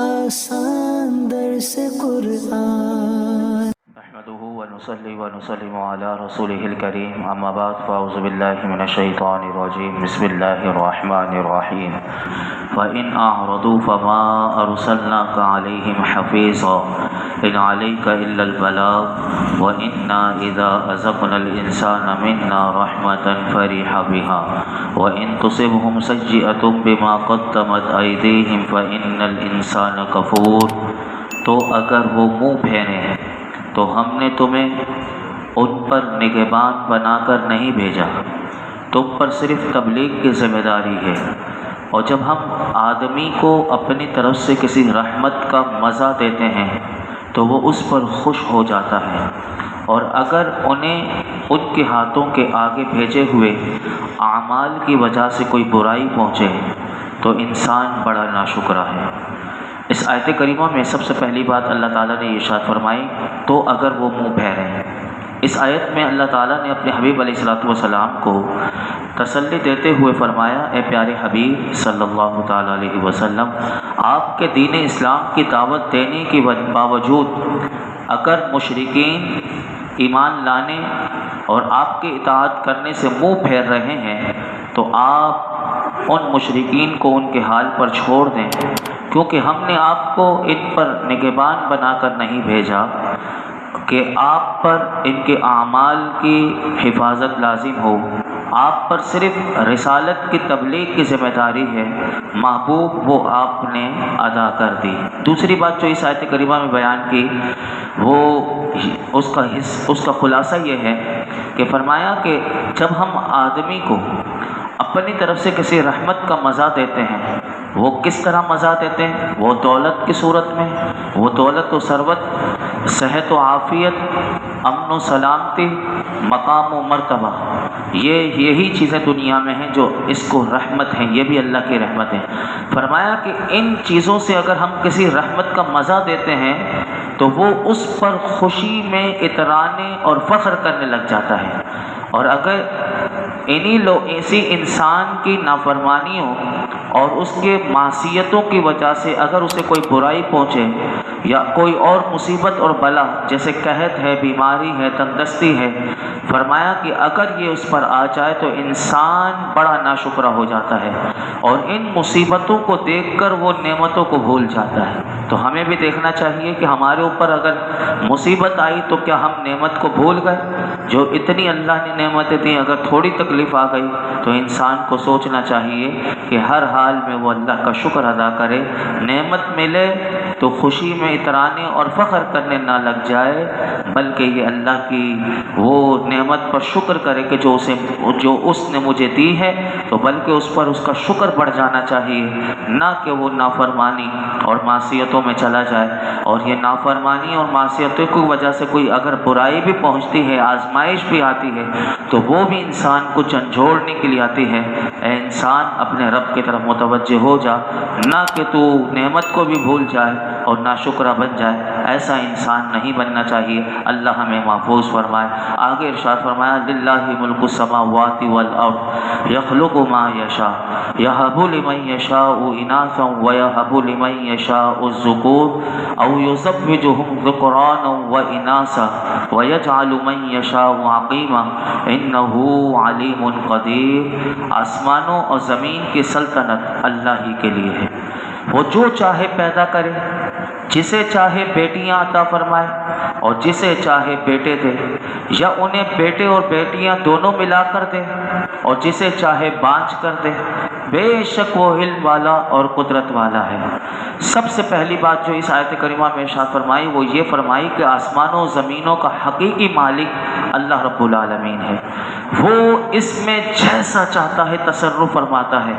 آسان درس قرآن نحمده ونصلي ونسلم على رسوله الكريم اما بعد فاعوذ بالله من الشيطان الرجيم بسم الله الرحمن الرحيم فإن أعرضوا فما أرسلناك عليهم حفيظا إن عليك إلا البلاغ وإنا إذا أذقنا الإنسان منا رحمة فرح بها وإن تصبهم سيئة بما قدمت أيديهم فإن الإنسان كفور. تو اگر وہ منہ پھیریں تو ہم نے تمہیں ان پر نگہبان بنا کر نہیں بھیجا، تم پر صرف تبلیغ کی ذمہ داری ہے. اور جب ہم آدمی کو اپنی طرف سے کسی رحمت کا مزہ دیتے ہیں تو وہ اس پر خوش ہو جاتا ہے، اور اگر انہیں ان کے ہاتھوں کے آگے بھیجے ہوئے اعمال کی وجہ سے کوئی برائی پہنچے تو انسان بڑا ناشکرا ہے. اس آیت کریمہ میں سب سے پہلی بات اللہ تعالیٰ نے ارشاد فرمائی تو اگر وہ منہ پھیریں. اس آیت میں اللہ تعالیٰ نے اپنے حبیب علیہ الصلوۃ والسلام کو تسلی دیتے ہوئے فرمایا، اے پیارے حبیب صلی اللہ تعالیٰ علیہ وسلم، آپ کے دین اسلام کی دعوت دینے کے باوجود اگر مشرکین ایمان لانے اور آپ کی اطاعت کرنے سے منہ پھیر رہے ہیں تو آپ ان مشرکین کو ان کے حال پر چھوڑ دیں، کیونکہ ہم نے آپ کو ان پر نگہبان بنا کر نہیں بھیجا کہ آپ پر ان کے اعمال کی حفاظت لازم ہو. آپ پر صرف رسالت کی تبلیغ کی ذمہ داری ہے، محبوب وہ آپ نے ادا کر دی. دوسری بات جو اس آیت کریمہ میں بیان کی وہ اس کا خلاصہ یہ ہے کہ فرمایا کہ جب ہم آدمی کو اپنی طرف سے کسی رحمت کا مزہ دیتے ہیں، وہ کس طرح مزہ دیتے ہیں؟ وہ دولت کی صورت میں، وہ دولت و ثروت، صحت و عافیت، امن و سلامتی، مقام و مرتبہ، یہی چیزیں دنیا میں ہیں جو اس کو رحمت ہیں، یہ بھی اللہ کی رحمت ہے. فرمایا کہ ان چیزوں سے اگر ہم کسی رحمت کا مزہ دیتے ہیں تو وہ اس پر خوشی میں اترانے اور فخر کرنے لگ جاتا ہے. اور اگر ایسی انسان کی نافرمانیوں اور اس کے معصیتوں کی وجہ سے اگر اسے کوئی برائی پہنچے یا کوئی اور مصیبت اور بلا جیسے قحط ہے، بیماری ہے، تندرستی ہے، فرمایا کہ اگر یہ اس پر آ جائے تو انسان بڑا ناشکرا ہو جاتا ہے اور ان مصیبتوں کو دیکھ کر وہ نعمتوں کو بھول جاتا ہے. تو ہمیں بھی دیکھنا چاہیے کہ ہمارے اوپر اگر مصیبت آئی تو کیا ہم نعمت کو بھول گئے؟ جو اتنی اللہ نے نعمتیں دیں، اگر تھوڑی تکلیف آ گئی تو انسان کو سوچنا چاہیے کہ ہر حال میں وہ اللہ کا شکر ادا کرے. نعمت ملے تو خوشی میں اترانے اور فخر کرنے نہ لگ جائے، بلکہ یہ اللہ کی وہ نعمت پر شکر کرے کہ جو اس نے مجھے دی ہے، تو بلکہ اس پر اس کا شکر بڑھ جانا چاہیے، نہ کہ وہ نافرمانی اور معصیتوں میں چلا جائے. اور یہ نافرمانی اور معصیتوں کی وجہ سے کوئی اگر برائی بھی پہنچتی ہے، آزمائش بھی آتی ہے، تو وہ بھی انسان کو جھنجھوڑنے کے لیے آتی ہے. اے انسان اپنے رب کی طرف متوجہ ہو جا، نہ کہ تو نعمت کو بھی بھول جائے اور ناشکرا بن جائے. ایسا انسان نہیں بننا چاہیے. اللہ ہمیں محفوظ فرمائے. آگے ارشاد فرمایا، للہ ملک السماوات والارض یخلق ما یشاء یہب لمن یشاء اناثا ویہب لمن یشاء الذکور او یزوجہم ذکرانا واناثا ویجعل من یشاء عقیما انہ علیم قدیر. آسمانوں اور زمین کی سلطنت اللہ ہی کے لیے ہے. وہ جو چاہے پیدا کرے، جسے چاہے بیٹیاں عطا فرمائے اور جسے چاہے بیٹے دے، یا انہیں بیٹے اور بیٹیاں دونوں ملا کر دے اور جسے چاہے بانجھ کر دے. بے شک وہ علم والا اور قدرت والا ہے. سب سے پہلی بات جو اس آیت کریمہ میں ارشاد فرمائی وہ یہ فرمائی کہ آسمانوں و زمینوں کا حقیقی مالک اللہ رب العالمین ہے. وہ اس میں جیسا چاہتا ہے تصرف فرماتا ہے.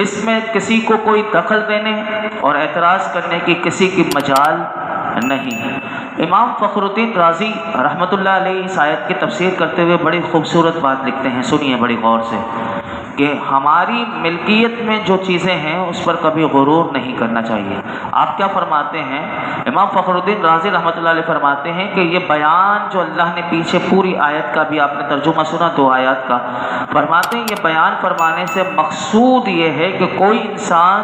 اس میں کسی کو کوئی دخل دینے اور اعتراض کرنے کی کسی کی مجال نہیں. امام فخر الدین رازی رحمۃ اللہ علیہ اس آیت کی تفسیر کرتے ہوئے بڑی خوبصورت بات لکھتے ہیں، سنیے بڑی غور سے، کہ ہماری ملکیت میں جو چیزیں ہیں اس پر کبھی غرور نہیں کرنا چاہیے. آپ کیا فرماتے ہیں؟ امام فخر الدین رازی رحمۃ اللہ علیہ فرماتے ہیں کہ یہ بیان جو اللہ نے پیچھے پوری آیت کا بھی آپ نے ترجمہ سنا 2 آیات کا، فرماتے ہیں یہ بیان فرمانے سے مقصود یہ ہے کہ کوئی انسان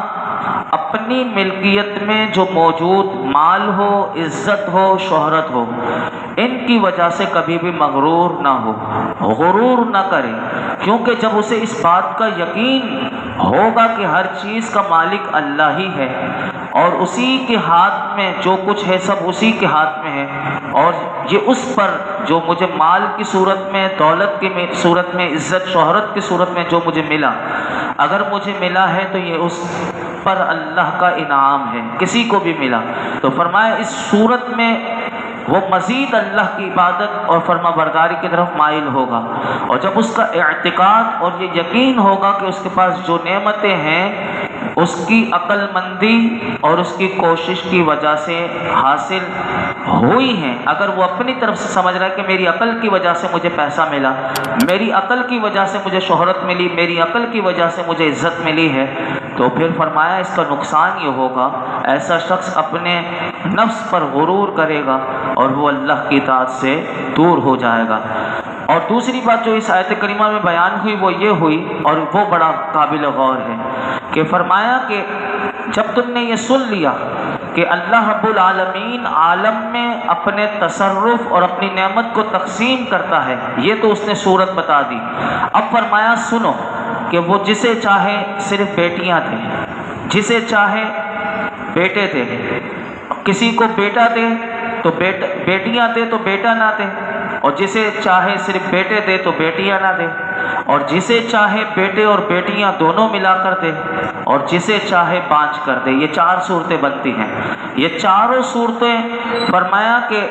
اپنی ملکیت میں جو موجود مال ہو، عزت ہو، شہرت ہو، ان کی وجہ سے کبھی بھی مغرور نہ ہو، غرور نہ کرے، کیونکہ جب اسے اس بات کا یقین ہوگا کہ ہر چیز کا مالک اللہ ہی ہے اور اسی کے ہاتھ میں جو کچھ ہے سب اسی کے ہاتھ میں ہے، اور یہ اس پر جو مجھے مال کی صورت میں، دولت کی صورت میں، عزت شہرت کی صورت میں جو مجھے ملا، اگر مجھے ملا ہے تو یہ اس پر اللہ کا انعام ہے، کسی کو بھی ملا تو فرمایا اس صورت میں وہ مزید اللہ کی عبادت اور فرما برداری کی طرف مائل ہوگا، اور جب اس کا اعتقاد اور یہ یقین ہوگا کہ اس کے پاس جو نعمتیں ہیں اس کی عقل مندی اور اس کی کوشش کی وجہ سے حاصل ہوئی ہیں، اگر وہ اپنی طرف سے سمجھ رہا ہے کہ میری عقل کی وجہ سے مجھے پیسہ ملا، میری عقل کی وجہ سے مجھے شہرت ملی، میری عقل کی وجہ سے مجھے عزت ملی ہے، تو پھر فرمایا اس کا نقصان یہ ہوگا، ایسا شخص اپنے نفس پر غرور کرے گا اور وہ اللہ کی اطاعت سے دور ہو جائے گا۔ اور دوسری بات جو اس آیت کریمہ میں بیان ہوئی وہ یہ ہوئی، اور وہ بڑا قابل غور ہے، کہ فرمایا کہ جب تم نے یہ سن لیا کہ اللہ رب العالمین عالم میں اپنے تصرف اور اپنی نعمت کو تقسیم کرتا ہے، یہ تو اس نے صورت بتا دی، اب فرمایا سنو کہ وہ جسے چاہے صرف بیٹیاں تھے، جسے چاہے بیٹے تھے، کسی کو بیٹا دے تو بیٹیاں دے تو بیٹا نہ دے، اور جسے چاہے صرف بیٹے دے تو بیٹیاں نہ دے، اور جسے چاہے بیٹے اور بیٹیاں دونوں ملا کر دے، اور جسے چاہے بانچ کر دے۔ یہ چار صورتیں بنتی ہیں، یہ چاروں صورتیں فرمایا کہ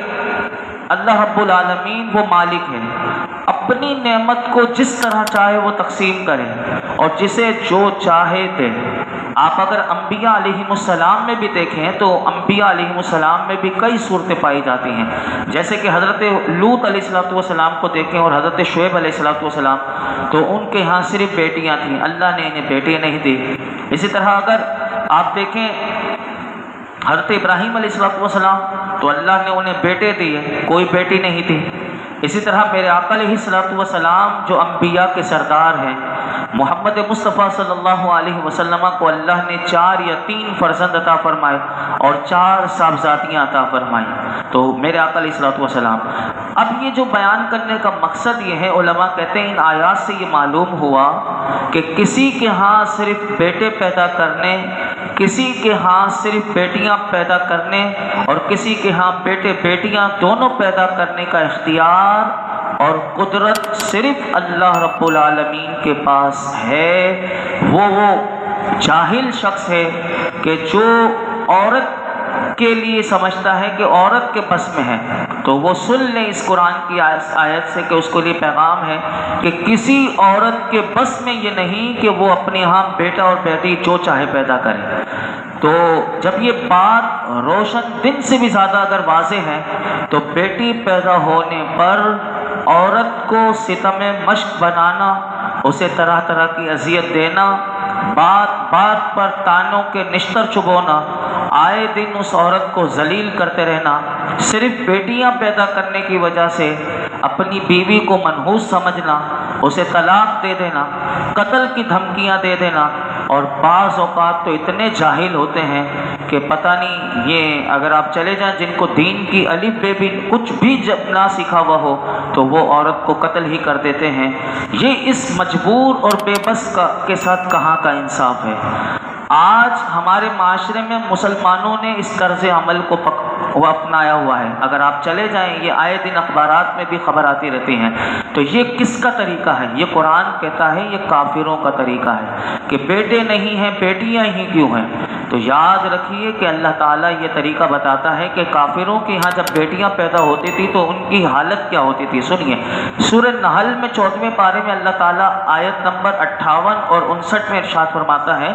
اللہ رب العالمین وہ مالک ہے، اپنی نعمت کو جس طرح چاہے وہ تقسیم کرے اور جسے جو چاہے دے۔ آپ اگر انبیاء علیہم السلام میں بھی دیکھیں تو انبیاء علیہم السلام میں بھی کئی صورتیں پائی جاتی ہیں، جیسے کہ حضرت لوط علیہ السلام کو دیکھیں اور حضرت شعیب علیہ السلام، تو ان کے ہاں صرف بیٹیاں تھیں، اللہ نے انہیں بیٹے نہیں دی۔ اسی طرح اگر آپ دیکھیں حضرت ابراہیم علیہ السلام تو اللہ نے انہیں بیٹے دیے، کوئی بیٹی نہیں تھی۔ اسی طرح میرے آقا علیہ السلام جو انبیاء کے سردار ہیں، محمد مصطفیٰ صلی اللہ علیہ وسلم کو اللہ نے 4 یا 3 فرزند عطا فرمائے اور 4 صاحبزادیاں عطا فرمائیں، تو میرے آقا علیہ السلام۔ اب یہ جو بیان کرنے کا مقصد یہ ہے، علماء کہتے ہیں ان آیات سے یہ معلوم ہوا کہ کسی کے ہاں صرف بیٹے پیدا کرنے، کسی کے ہاں صرف بیٹیاں پیدا کرنے، اور کسی کے ہاں بیٹے بیٹیاں دونوں پیدا کرنے کا اختیار اور قدرت صرف اللہ رب العالمین کے پاس ہے۔ وہ جاہل شخص ہے کہ جو عورت کے لیے سمجھتا ہے کہ عورت کے بس میں ہے، تو وہ سن لیں اس قرآن کی آیت سے کہ اس کے لیے پیغام ہے کہ کسی عورت کے بس میں یہ نہیں کہ وہ اپنے ہاں بیٹا اور بیٹی جو چاہے پیدا کرے۔ تو جب یہ بات روشن دن سے بھی زیادہ اگر واضح ہے تو بیٹی پیدا ہونے پر عورت کو ستم مشق بنانا، اسے طرح طرح کی اذیت دینا، بات بات پر تانوں کے نشتر چبونا، آئے دن اس عورت کو ذلیل کرتے رہنا، صرف بیٹیاں پیدا کرنے کی وجہ سے اپنی بیوی کو منحوس سمجھنا، اسے طلاق دے دینا، قتل کی دھمکیاں دے دینا، اور بعض اوقات تو اتنے جاہل ہوتے ہیں کہ پتہ نہیں، یہ اگر آپ چلے جائیں جن کو دین کی الف بے بھی کچھ بھی جب نہ سیکھا ہوا ہو تو وہ عورت کو قتل ہی کر دیتے ہیں۔ یہ اس مجبور اور بے بس کے ساتھ کہاں کا انصاف ہے؟ آج ہمارے معاشرے میں مسلمانوں نے اس طرز عمل کو اپنایا ہوا ہے۔ اگر آپ چلے جائیں، یہ آئے دن اخبارات میں بھی خبر آتی رہتی ہیں، تو یہ کس کا طریقہ ہے؟ یہ قرآن کہتا ہے یہ کافروں کا طریقہ ہے کہ بیٹے نہیں ہیں بیٹیاں ہی کیوں ہیں۔ تو یاد رکھیے کہ اللہ تعالیٰ یہ طریقہ بتاتا ہے کہ کافروں کے ہاں جب بیٹیاں پیدا ہوتی تھی تو ان کی حالت کیا ہوتی تھی۔ سنیے، سورہ نحل میں 14ویں پارے میں اللہ تعالیٰ آیت نمبر 58 اور 59 میں ارشاد فرماتا ہے،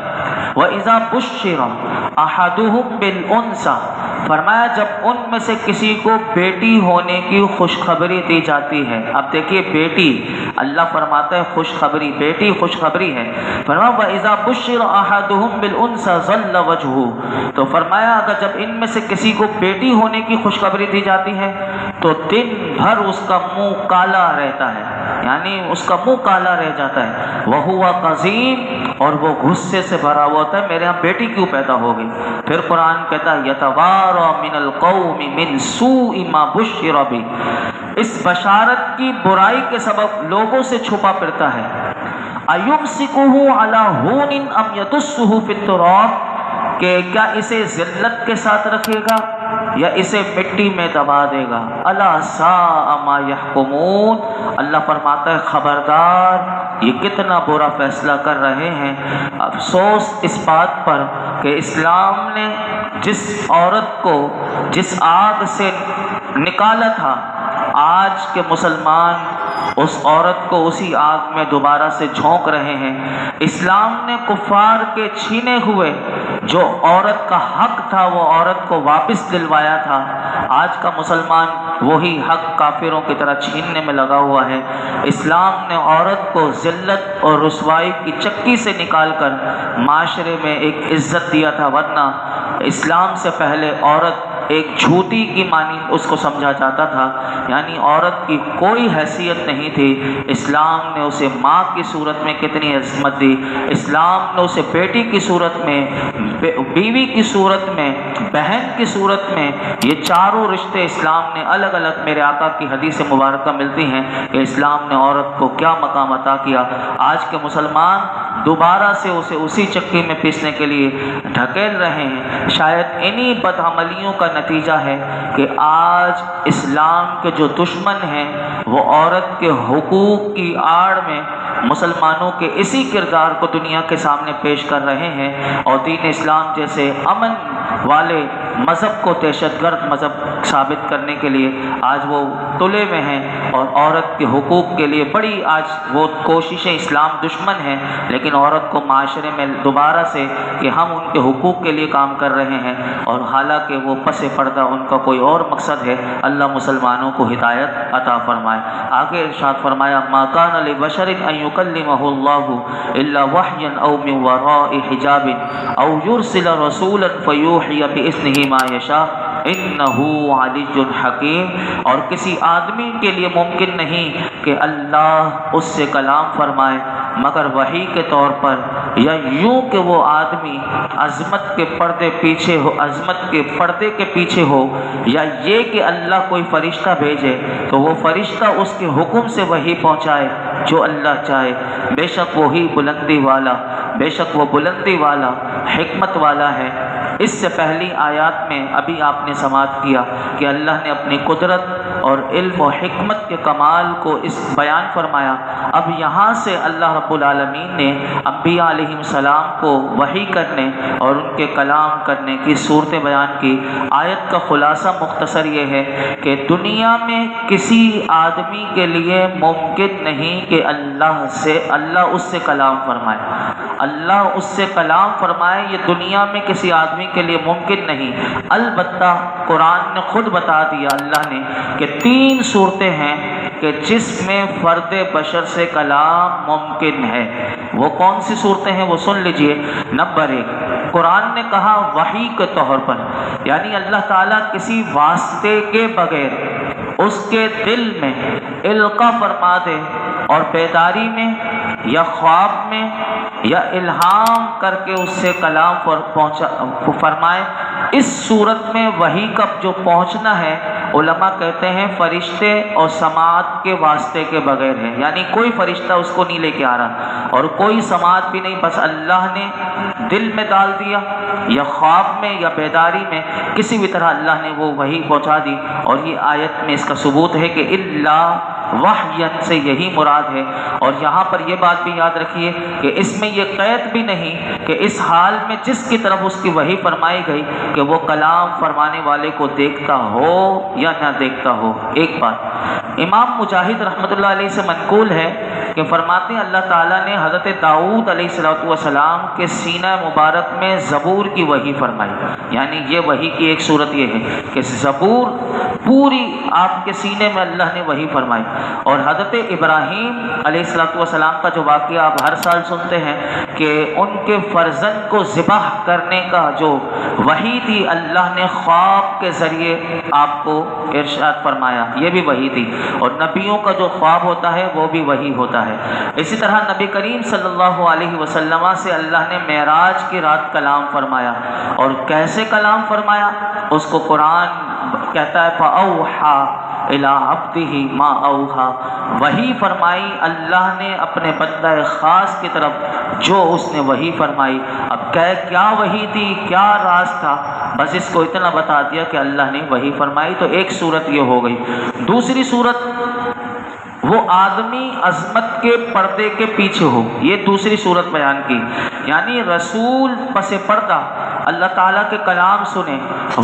وَإِذَا بُشِّرَ أَحَدُهُمْ بِالْأُنثَىٰ، فرمایا جب ان میں سے کسی کو بیٹی ہونے کی خوشخبری دی جاتی ہے۔ اب دیکھیے بیٹی، اللہ فرماتا ہے خوشخبری، بیٹی خوشخبری ہے۔ فرمایا وَإِذَا بُشِّرَ أَحَدُهُمْ بِالْأُنثَىٰ ظَلَّ وَجْهُهُ، تو فرمایا اگر جب ان میں سے کسی کو بیٹی ہونے کی خوشخبری دی جاتی ہے تو دن بھر اس کا منہ کالا رہتا ہے، یعنی اس کا منہ کالا رہ جاتا ہے، وَهُوَ قَزِيمٌ، اور وہ غصے سے بھرا ہوا ہوتا ہے، میرے ہاں بیٹی کیوں پیدا ہو گئی۔ پھر قرآن کہتا ہے يَتَوَارَى مِنَ الْقَوْمِ مِنْ سُوءِ مَا بُشِّرَ بِهِ، اس بشارت کی برائی کے سبب لوگوں سے چھپا پھرتا ہے۔ أَيُمْسِكُهُ عَلَى هُونٍ أَمْ يَدُسُّهُ فِي التُّرَابِ، کہ کیا اسے ذلت کے ساتھ رکھے گا یا اسے مٹی میں دبا دے گا۔ الا ساء ما یحکمون، اللہ فرماتا ہے خبردار یہ کتنا برا فیصلہ کر رہے ہیں۔ افسوس اس بات پر کہ اسلام نے جس عورت کو جس آگ سے نکالا تھا، آج کے مسلمان اس عورت کو اسی آگ میں دوبارہ سے جھونک رہے ہیں۔ اسلام نے کفار کے چھینے ہوئے جو عورت کا حق تھا وہ عورت کو واپس دلوایا تھا، آج کا مسلمان وہی حق کافروں کی طرح چھیننے میں لگا ہوا ہے۔ اسلام نے عورت کو ذلت اور رسوائی کی چکی سے نکال کر معاشرے میں ایک عزت دیا تھا، ورنہ اسلام سے پہلے عورت ایک جھوٹی کی معنی اس کو سمجھا جاتا تھا، یعنی عورت کی کوئی حیثیت نہیں تھی۔ اسلام نے اسے ماں کی صورت میں کتنی عظمت دی، اسلام نے اسے بیٹی کی صورت میں، بیوی کی صورت میں، بہن کی صورت میں، یہ چاروں رشتے اسلام نے الگ الگ، میرے آقا کی حدیث مبارکہ ملتی ہیں کہ اسلام نے عورت کو کیا مقام عطا کیا۔ آج کے مسلمان دوبارہ سے اسے اسی چکی میں پیسنے کے لیے ڈھکیل رہے ہیں۔ شاید انہی بدعملیوں کا نتیجہ ہے کہ آج اسلام کے جو دشمن ہیں وہ عورت کے حقوق کی آڑ میں مسلمانوں کے اسی کردار کو دنیا کے سامنے پیش کر رہے ہیں، اور دین اسلام جیسے امن والے مذہب کو دہشت گرد مذہب ثابت کرنے کے لیے آج وہ تلے میں ہیں، اور عورت کے حقوق کے لیے بڑی آج وہ کوششیں، اسلام دشمن ہیں لیکن عورت کو معاشرے میں دوبارہ سے کہ ہم ان کے حقوق کے لیے کام کر رہے ہیں، اور حالانکہ وہ پس پردہ ان کا کوئی اور مقصد ہے۔ اللہ مسلمانوں کو ہدایت عطا فرمائے۔ آگے ارشاد فرمایا ما کان لبشر ان یکلمہ اللہ الا وحیا او من وراء حجاب او یرسل رسولا فیوحی باذنہ ما یشاء انہ علی حکیم، اور کسی آدمی کے لیے ممکن نہیں کہ اللہ اس سے کلام فرمائے مگر وحی کے طور پر، یا یوں کہ وہ آدمی عظمت کے پردے پیچھے ہو، عظمت کے پردے کے پیچھے ہو، یا یہ کہ اللہ کوئی فرشتہ بھیجے تو وہ فرشتہ اس کے حکم سے وحی پہنچائے جو اللہ چاہے۔ بے شک وہی بلندی والا، بے شک وہ بلندی والا حکمت والا ہے۔ اس سے پہلی آیات میں ابھی آپ نے سماعت کیا کہ اللہ نے اپنی قدرت اور علم و حکمت کے کمال کو اس بیان فرمایا۔ اب یہاں سے اللہ رب العالمین نے انبیاء علیہ السلام کو وحی کرنے اور ان کے کلام کرنے کی صورتیں بیان کی۔ آیت کا خلاصہ مختصر یہ ہے کہ دنیا میں کسی آدمی کے لیے ممکن نہیں کہ اللہ اس سے کلام فرمائے، اللہ اس سے کلام فرمائے، یہ دنیا میں کسی آدمی کے لیے ممکن نہیں۔ البتہ قرآن نے خود بتا دیا اللہ نے کہ 3 صورتیں ہیں کہ جس میں فرد بشر سے کلام ممکن ہے۔ وہ کون سی صورتیں ہیں وہ سن لیجئے۔ نمبر 1، قرآن نے کہا وحی کے طور پر، یعنی اللہ تعالیٰ کسی واسطے کے بغیر اس کے دل میں القاء فرما دے اور بیداری میں یا خواب میں یا الہام کر کے اس سے کلام فرمائے۔ اس صورت میں وحی کا جو پہنچنا ہے علماء کہتے ہیں فرشتے اور سماعت کے واسطے کے بغیر ہے، یعنی کوئی فرشتہ اس کو نہیں لے کے آ رہا اور کوئی سماعت بھی نہیں، بس اللہ نے دل میں ڈال دیا یا خواب میں یا بیداری میں کسی بھی طرح اللہ نے وہ وحی پہنچا دی۔ اور یہ آیت میں اس کا ثبوت ہے کہ اللہ وحیًا سے یہی مراد ہے۔ اور یہاں پر یہ بات بھی یاد رکھیے کہ اس میں یہ قید بھی نہیں کہ اس حال میں جس کی طرف اس کی وحی فرمائی گئی کہ وہ کلام فرمانے والے کو دیکھتا ہو یا نہ دیکھتا ہو۔ ایک بات امام مجاہد رحمۃ اللہ علیہ سے منقول ہے کہ فرماتے ہیں اللہ تعالیٰ نے حضرت داؤد علیہ السلام کے سینہ مبارک میں زبور کی وحی فرمائی، یعنی یہ وحی کی ایک صورت یہ ہے کہ زبور پوری آپ کے سینے میں اللہ نے وحی فرمائی۔ اور حضرت ابراہیم علیہ السلام کا جو واقعہ آپ ہر سال سنتے ہیں کہ ان کے فرزند کو ذبح کرنے کا جو وحی تھی اللہ نے خواب کے ذریعے آپ کو ارشاد فرمایا، یہ بھی وحی تھی۔ اور نبیوں کا جو خواب ہوتا ہے وہ بھی وہی ہوتا ہے۔ اسی طرح نبی کریم صلی اللہ علیہ وسلم سے اللہ نے معراج کی رات کلام فرمایا، اور کیسے کلام فرمایا اس کو قرآن کہتا ہے فَأَوْحَى إِلَىٰ عَبْدِهِ مَا أَوْحَىٰ، وحی فرمائی اللہ نے اپنے بندہ خاص کی طرف جو اس نے وحی فرمائی۔ اب کیا وحی تھی، کیا راز تھا، بس اس کو اتنا بتا دیا کہ اللہ نے وحی فرمائی۔ تو ایک صورت یہ ہو گئی۔ دوسری صورت وہ آدمی عظمت کے پردے کے پیچھے ہو، یہ دوسری صورت بیان کی، یعنی رسول پس پردہ اللہ تعالیٰ کے کلام سنے،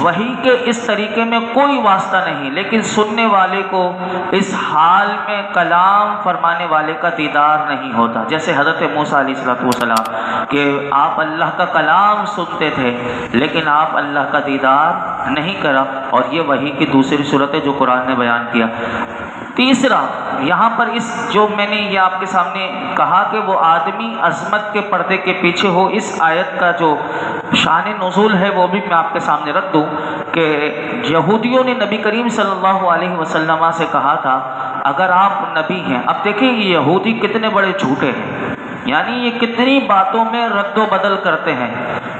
وحی کے اس طریقے میں کوئی واسطہ نہیں، لیکن سننے والے کو اس حال میں کلام فرمانے والے کا دیدار نہیں ہوتا۔ جیسے حضرت موسیٰ علیہ السلام کہ آپ اللہ کا کلام سنتے تھے لیکن آپ اللہ کا دیدار نہیں کرا، اور یہ وحی کی دوسری صورت ہے جو قرآن نے بیان کیا۔ تیسرا یہاں پر اس جو میں نے یہ آپ کے سامنے کہا کہ وہ آدمی عظمت کے پردے کے پیچھے ہو، اس آیت کا جو شان نزول ہے وہ بھی میں آپ کے سامنے رکھ دوں کہ یہودیوں نے نبی کریم صلی اللہ علیہ وسلم سے کہا تھا اگر آپ نبی ہیں۔ اب دیکھیں یہ یہودی کتنے بڑے جھوٹے ہیں، یعنی یہ کتنی باتوں میں رد و بدل کرتے ہیں،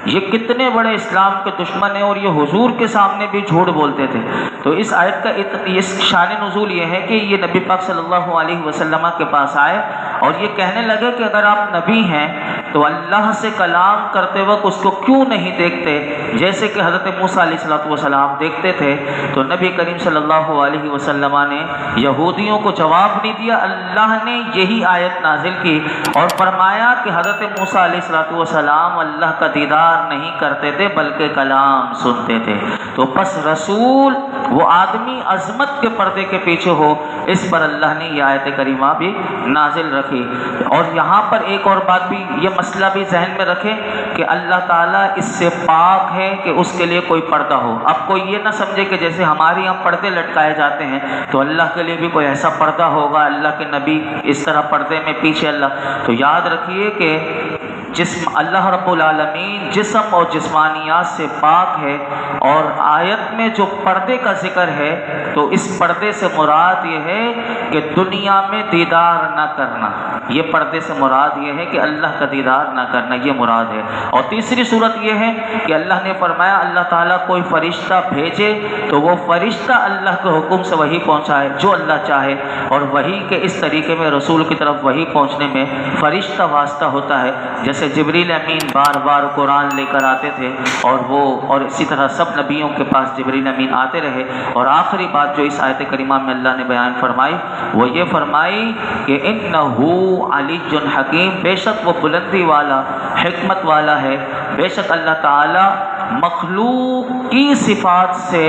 یہ کتنے بڑے اسلام کے دشمن ہیں، اور یہ حضور کے سامنے بھی جھوٹ بولتے تھے۔ تو اس آیت کا اس شان نزول یہ ہے کہ یہ نبی پاک صلی اللہ علیہ وسلم کے پاس آئے اور یہ کہنے لگے کہ اگر آپ نبی ہیں تو اللہ سے کلام کرتے وقت اس کو کیوں نہیں دیکھتے جیسے کہ حضرت موسیٰ علیہ السلام دیکھتے تھے۔ تو نبی کریم صلی اللہ علیہ وسلم نے یہودیوں کو جواب نہیں دیا، اللہ نے یہی آیت نازل کی اور فرمایا کہ حضرت موسیٰ علیہ السلام اللہ کا دیدار نہیں کرتے تھے بلکہ کلام سنتے تھے۔ تو پس رسول وہ آدمی عظمت کے پردے کے پیچھے ہو، اس پر اللہ نے یہ آیت کریمہ بھی نازل رکھی۔ اور یہاں پر ایک اور بات بھی، یہ مسئلہ بھی ذہن میں رکھیں کہ اللہ تعالیٰ اس سے پاک ہے کہ اس کے لیے کوئی پردہ ہو۔ اب کوئی یہ نہ سمجھے کہ جیسے ہمارے یہاں پردے لٹکائے جاتے ہیں تو اللہ کے لیے بھی کوئی ایسا پردہ ہوگا، اللہ کے نبی اس طرح پردے میں پیچھے اللہ۔ تو یاد رکھیے کہ جسم اللہ رب العالمین جسم اور جسمانیات سے پاک ہے، اور آیت میں جو پردے کا ذکر ہے تو اس پردے سے مراد یہ ہے کہ دنیا میں دیدار نہ کرنا، یہ پردے سے مراد یہ ہے کہ اللہ کا دیدار نہ کرنا، یہ مراد ہے۔ اور تیسری صورت یہ ہے کہ اللہ نے فرمایا اللہ تعالیٰ کوئی فرشتہ بھیجے تو وہ فرشتہ اللہ کے حکم سے وحی پہنچائے جو اللہ چاہے، اور وحی کے اس طریقے میں رسول کی طرف وحی پہنچنے میں فرشتہ واسطہ ہوتا ہے، جیسے جبریل امین بار بار قرآن لے کر آتے تھے اور اسی طرح سب نبیوں کے پاس جبریل امین آتے رہے۔ اور آخری بات جو اس آیت کریمہ میں اللہ نے بیان فرمائی وہ یہ فرمائی کہ انہ علی حکیم، بے شک وہ بلندی والا حکمت والا ہے، بے شک اللہ تعالی مخلوق کی صفات سے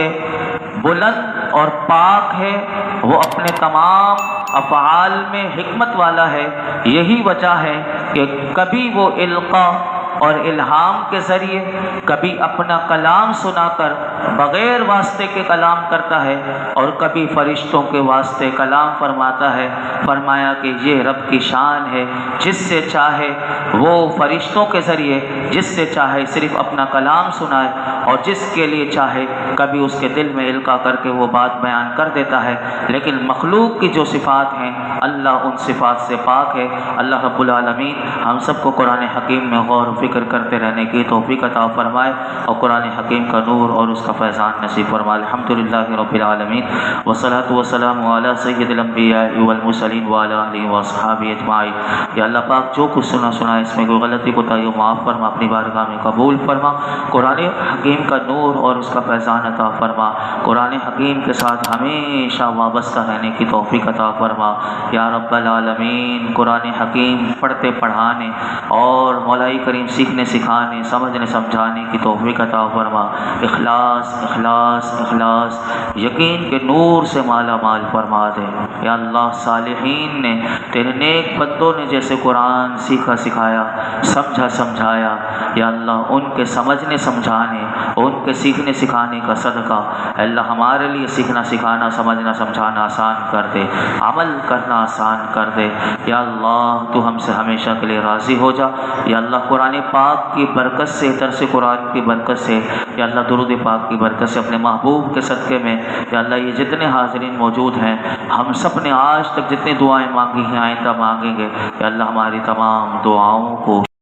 بلند اور پاک ہے، وہ اپنے تمام افعال میں حکمت والا ہے۔ یہی وجہ ہے کہ کبھی وہ القاء اور الہام کے ذریعے، کبھی اپنا کلام سنا کر بغیر واسطے کے کلام کرتا ہے، اور کبھی فرشتوں کے واسطے کلام فرماتا ہے۔ فرمایا کہ یہ رب کی شان ہے، جس سے چاہے وہ فرشتوں کے ذریعے، جس سے چاہے صرف اپنا کلام سنائے، اور جس کے لیے چاہے کبھی اس کے دل میں القاء کر کے وہ بات بیان کر دیتا ہے۔ لیکن مخلوق کی جو صفات ہیں اللہ ان صفات سے پاک ہے۔ اللہ رب العالمین ہم سب کو قرآن حکیم میں غور و فکر کرتے رہنے کی توفیق عطا فرمائے، اور قرآن حکیم کا نور اور اس کا فیضان نصیب فرمائے۔ الحمدللہ رب العالمین، والصلاۃ والسلام علی سید الانبیاء والمرسلین وعلی آلہ واصحابہ اجمعین۔ یا اللہ پاک جو کچھ سنا اس میں کوئی غلطی کوتاہی معاف فرما، اپنی بارگاہ میں قبول فرما، قرآن حکیم کا نور اور اس کا فیضان عطا فرما، قرآن حکیم کے ساتھ ہمیشہ وابستہ رہنے کی توفیق عطا فرما یا رب العالمین۔ قرآن حکیم پڑھتے پڑھانے اور مولائی کریم سیکھنے سکھانے سمجھنے سمجھانے کی توفیق عطا فرما، اخلاص اخلاص اخلاص یقین کے نور سے مالا مال فرما دے یا اللہ۔ صالحین نے تیرے نیک بندوں نے جیسے قرآن سیکھا سکھایا سمجھا سمجھایا یا اللہ، ان کے سمجھنے سمجھانے ان کے سیکھنے سکھانے کا صدقہ اللہ ہمارے لیے سیکھنا سکھانا سمجھنا سمجھانا آسان کر دے، عمل کرنا آسان کر دے یا اللہ۔ تو ہم سے ہمیشہ کے لیے راضی ہو جا یا اللہ۔ قرآن پاک کی برکت سے، درس قرآن کی برکت سے، یا اللہ درود پاک کی برکت سے، اپنے محبوب کے صدقے میں یا اللہ یہ جتنے حاضرین موجود ہیں، ہم سب نے آج تک جتنی دعائیں مانگی ہیں، آئندہ مانگیں گے، یا اللہ ہماری تمام دعاؤں کو